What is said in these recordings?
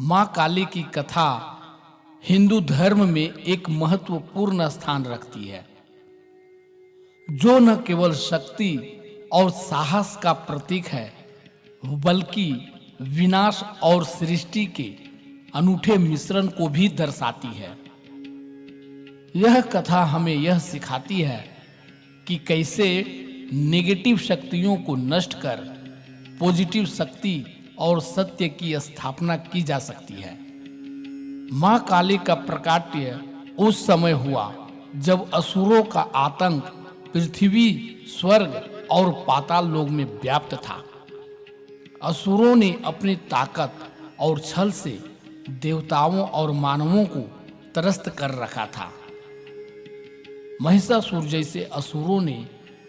मां काली की कथा हिंदू धर्म में एक महत्वपूर्ण स्थान रखती है, जो न केवल शक्ति और साहस का प्रतीक है, बल्कि विनाश और सृष्टि के अनूठे मिश्रण को भी दर्शाती है। यह कथा हमें यह सिखाती है कि कैसे नेगेटिव शक्तियों को नष्ट कर पॉजिटिव शक्ति और सत्य की स्थापना की जा सकती है। मां काली का प्रकाट्य उस समय हुआ जब असुरों का आतंक पृथ्वी, स्वर्ग और पाताल लोक में व्याप्त था। असुरों ने अपनी ताकत और छल से देवताओं और मानवों को त्रस्त कर रखा था। महिषासुर जैसे असुरों ने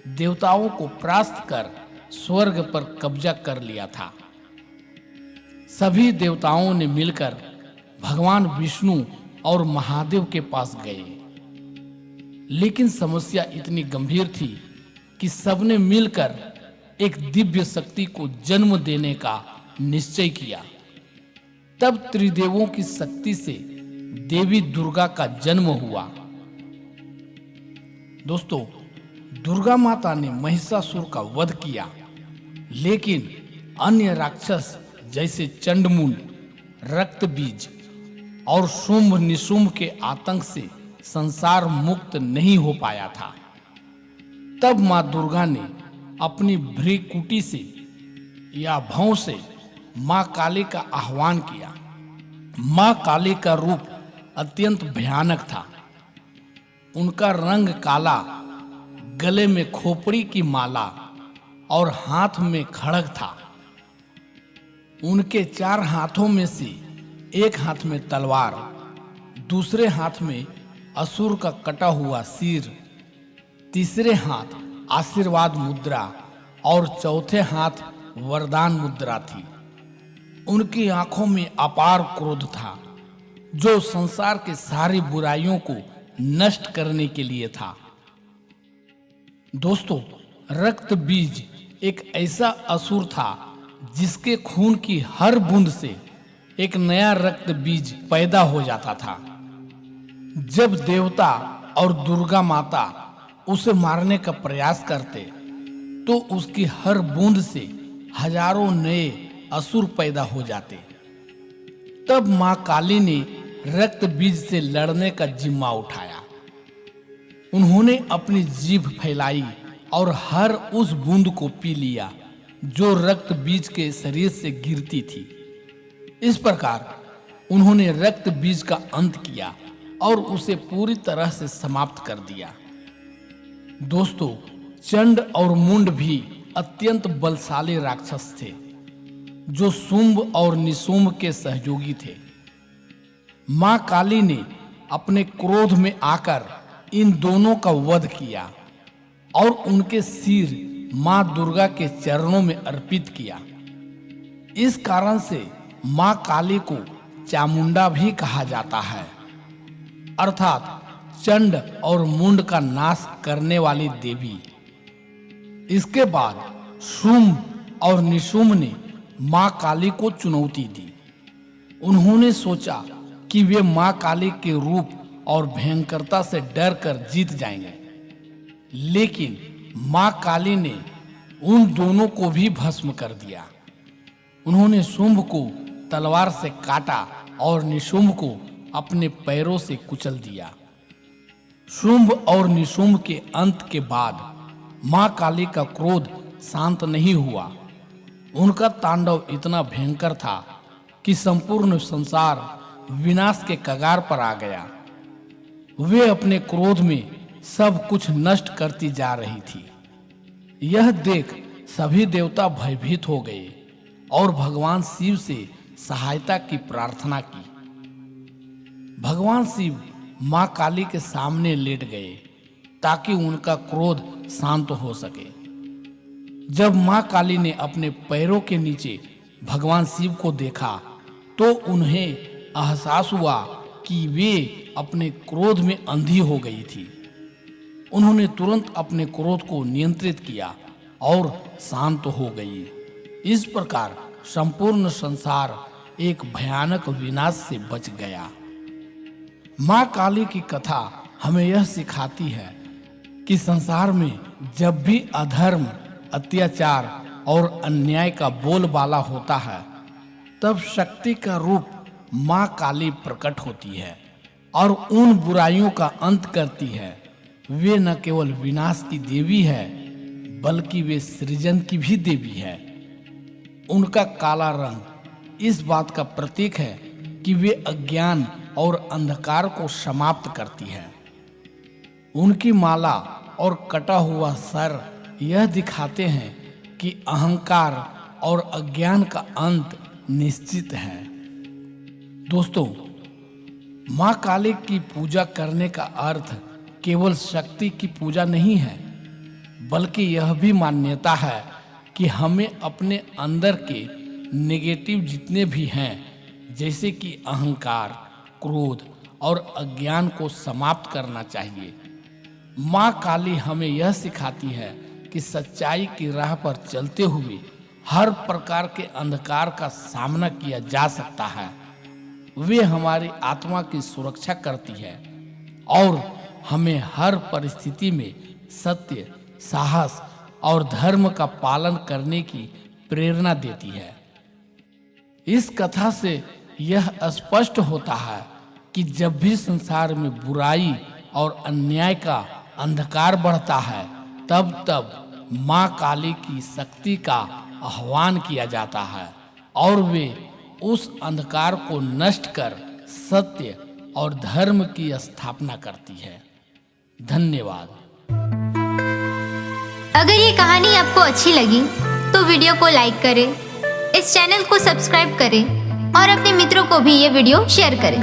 देवताओं को परास्त कर स्वर्ग पर कब्जा कर लिया था। सभी देवताओं ने मिलकर भगवान विष्णु और महादेव के पास गए, लेकिन समस्या इतनी गंभीर थी कि सबने मिलकर एक दिव्य शक्ति को जन्म देने का निश्चय किया। तब त्रिदेवों की शक्ति से देवी दुर्गा का जन्म हुआ। दोस्तों, दुर्गा माता ने महिषासुर का वध किया, लेकिन अन्य राक्षस जैसे चंडमुंड, रक्तबीज और शुंभ निशुंभ के आतंक से संसार मुक्त नहीं हो पाया था। तब मां दुर्गा ने अपनी भ्रीकुटी से या भौं से मां काली का आह्वान किया। मां काली का रूप अत्यंत भयानक था। उनका रंग काला, गले में खोपड़ी की माला और हाथ में खड्ग था। उनके 4 हाथों में से एक हाथ में तलवार, दूसरे हाथ में असुर का कटा हुआ सिर, तीसरे हाथ आशीर्वाद मुद्रा और चौथे हाथ वरदान मुद्रा थी। उनकी आंखों में अपार क्रोध था, जो संसार के सारी बुराइयों को नष्ट करने के लिए था। दोस्तों, रक्त बीज एक ऐसा असुर था जिसके खून की हर बूंद से एक नया रक्त बीज पैदा हो जाता था। जब देवता और दुर्गा माता उसे मारने का प्रयास करते, तो उसकी हर बूंद से हजारों नए असुर पैदा हो जाते। तब मां काली ने रक्त बीज से लड़ने का जिम्मा उठाया। उन्होंने अपनी जीभ फैलाई और हर उस बूंद को पी लिया जो रक्त बीज के शरीर से गिरती थी। इस प्रकार उन्होंने रक्त बीज का अंत किया और उसे पूरी तरह से समाप्त कर दिया। दोस्तों, चंड और मुंड भी अत्यंत बलशाली राक्षस थे, जो शुंभ और निशुंभ के सहयोगी थे। मां काली ने अपने क्रोध में आकर इन दोनों का वध किया और उनके सिर मां दुर्गा के चरणों में अर्पित किया। इस कारण से मां काली को चामुंडा भी कहा जाता है, अर्थात चंड और मुंड का नाश करने वाली देवी। इसके बाद शुंभ और निशुंभ ने मां काली को चुनौती दी। उन्होंने सोचा कि वे मां काली के रूप और भयंकरता से डर कर जीत जाएंगे, लेकिन मां काली ने उन दोनों को भी भस्म कर दिया। उन्होंने शुंभ को तलवार से काटा और निशुंभ को अपने पैरों से कुचल दिया। शुंभ और निशुंभ के अंत के बाद मां काली का क्रोध शांत नहीं हुआ। उनका तांडव इतना भयंकर था कि संपूर्ण संसार विनाश के कगार पर आ गया। वे अपने क्रोध में सब कुछ नष्ट करती जा रही थी। यह देख सभी देवता भयभीत हो गए और भगवान शिव से सहायता की प्रार्थना की। भगवान शिव मां काली के सामने लेट गए ताकि उनका क्रोध शांत हो सके। जब मां काली ने अपने पैरों के नीचे भगवान शिव को देखा, तो उन्हें एहसास हुआ कि वे अपने क्रोध में अंधी हो गई थी। उन्होंने तुरंत अपने क्रोध को नियंत्रित किया और शांत हो गई। इस प्रकार संपूर्ण संसार एक भयानक विनाश से बच गया। माँ काली की कथा हमें यह सिखाती है कि संसार में जब भी अधर्म, अत्याचार और अन्याय का बोलबाला होता है, तब शक्ति का रूप माँ काली प्रकट होती है और उन बुराइयों का अंत करती है। वे न केवल विनाश की देवी है, बल्कि वे सृजन की भी देवी है। उनका काला रंग इस बात का प्रतीक है कि वे अज्ञान और अंधकार को समाप्त करती है। उनकी माला और कटा हुआ सर यह दिखाते हैं कि अहंकार और अज्ञान का अंत निश्चित है। दोस्तों, माँ काली की पूजा करने का अर्थ केवल शक्ति की पूजा नहीं है, बल्कि यह भी मान्यता है कि हमें अपने अंदर के नेगेटिव जितने भी हैं, जैसे कि अहंकार, क्रोध और अज्ञान को समाप्त करना चाहिए। माँ काली हमें यह सिखाती है कि सच्चाई की राह पर चलते हुए हर प्रकार के अंधकार का सामना किया जा सकता है। वे हमारी आत्मा की सुरक्षा करती है और हमें हर परिस्थिति में सत्य, साहस और धर्म का पालन करने की प्रेरणा देती है। इस कथा से यह स्पष्ट होता है कि जब भी संसार में बुराई और अन्याय का अंधकार बढ़ता है, तब माँ काली की शक्ति का आह्वान किया जाता है और वे उस अंधकार को नष्ट कर सत्य और धर्म की स्थापना करती है। धन्यवाद। अगर ये कहानी आपको अच्छी लगी तो वीडियो को लाइक करें, इस चैनल को सब्सक्राइब करें और अपने मित्रों को भी ये वीडियो शेयर करें।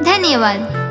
धन्यवाद।